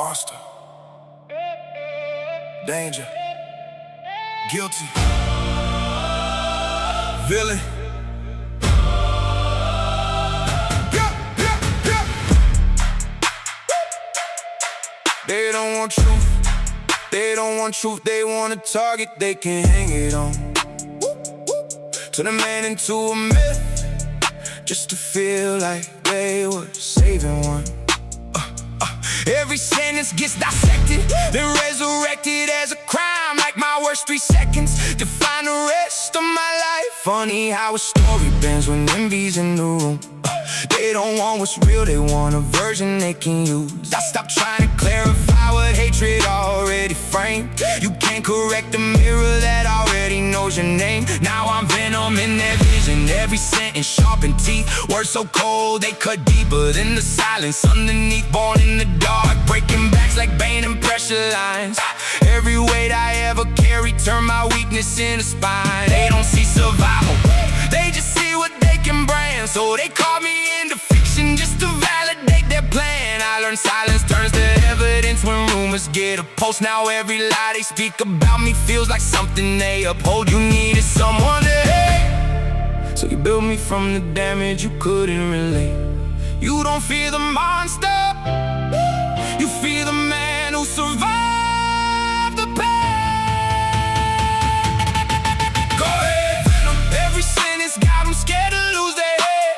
Monster, danger, guilty, villain. They don't want truth, they don't want truth, they want a target they can hang it on. Turn a man into a myth, just to feel like they were saving one. Every sentence gets dissected, then resurrected as a crime. Like my worst 3 seconds define the rest of my life. Funny how a story bends when envy's in the room. They don't want what's real, they want a version they can use. I stopped trying to clarify what hatred already framed. You can't correct a mirror that already knows your name. Now I'm venom in their vision, every sentence sharpened teeth. Words so cold they cut deeper than the silence underneath. Born in the dark, breaking backs like Bane and pressure lines. Every weight I ever carry turned my weakness into spine. They don't see survival, they just see what they can brand. So they call me into fiction just to validate their plan. I learned silence turns to evidence when rumors get a pulse. Now every lie they speak about me feels like something they uphold. You needed someone to hate, so you built me from the damage you couldn't relate. You don't fear the monster, you fear the man who survived the pain. Go ahead, venom, every sentence got them scared to lose their head.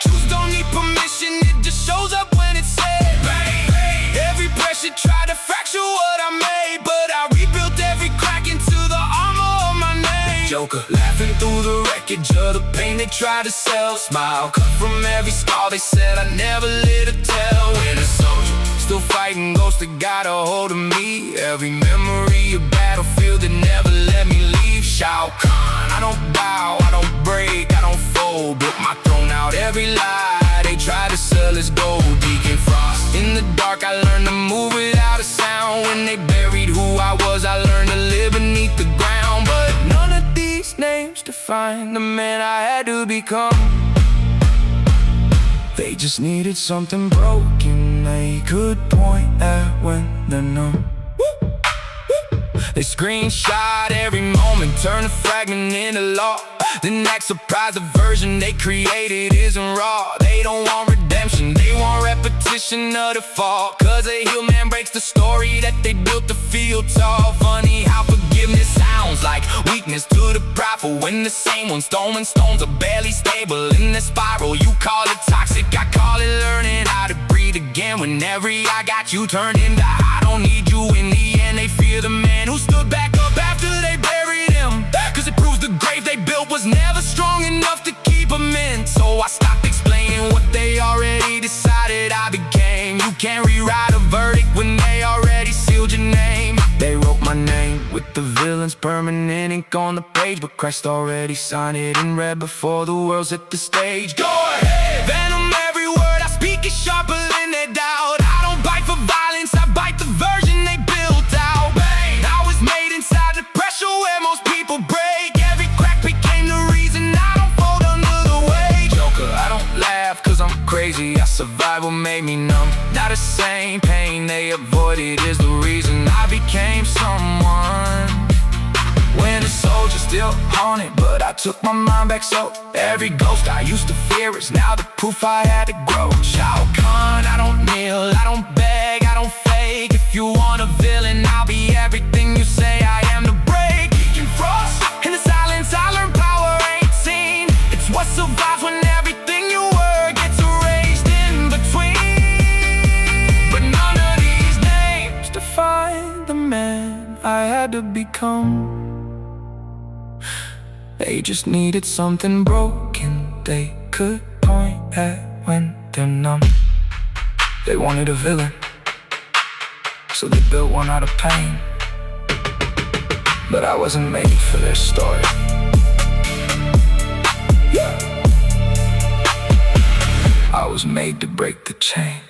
Truth don't need permission, it just shows up when it's said. Bang, bang. Every pressure tried to fracture what I made, but I rebuilt every crack into the armor of my name. Joker, laughing through the wreckage of the pain they tried to sell. Smile cut from every scar, they said I never lit a tell. When a soldier, still fighting ghosts that got a hold of me. Every memory a battlefield that never let me leave. Shao Kahn, I don't bow, I don't break, I don't fold. Built my throne out every lie they try to sell as gold. Deacon Frost, in the dark I learned to move without a sound. When they buried who I was, I learned to live beneath the ground. But none of these names define the man I had to become. They just needed something broken they could point at when they're numb. They screenshot every moment, turn a fragment into law, then act surprised the version they created isn't raw. They don't want redemption, they want repetition of the fall. Cause a healed man breaks the story that they built to feel tall. Funny how forgiveness sounds like weakness to the prideful, when the same ones throwing stones are barely stable in the spiral. You call it toxic, I call it learning how to breathe again. When every I got you turned into I don't need you. In the end they fear the man who stood back up after they buried him. Cause it proves the grave they built was never strong enough to keep them in. So I stopped explaining what they already decided I became. You can't rewrite a verdict when they already sealed your name. They wrote my name with the villain's permanent ink on the page, but Christ already signed it in red before the world's at the stage. Go ahead, venom, every word I speak is sharper than their doubt. I don't bite for violence, I bite the version they built out. Bang. I was made inside the pressure where most people break. Every crack became the reason I don't fold under the weight. Joker, I don't laugh cause I'm crazy, our survival made me numb. Now the same pain they avoided is the reason I became someone. When a soldier still haunted, but I took my mind back. So every ghost I used to fear is now the proof I had to grow. Shao Kahn, I don't kneel, I don't beg, I don't fake. If you want a villain, I'll be everything you say I am to break. Deacon Frost, in the silence I learned power ain't seen. It's what survives when everything you were gets erased in between. But none of these names define the man I had to become. They just needed something broken they could point at when they're numb. They wanted a villain, so they built one out of pain. But I wasn't made for their story. I was made to break the chain.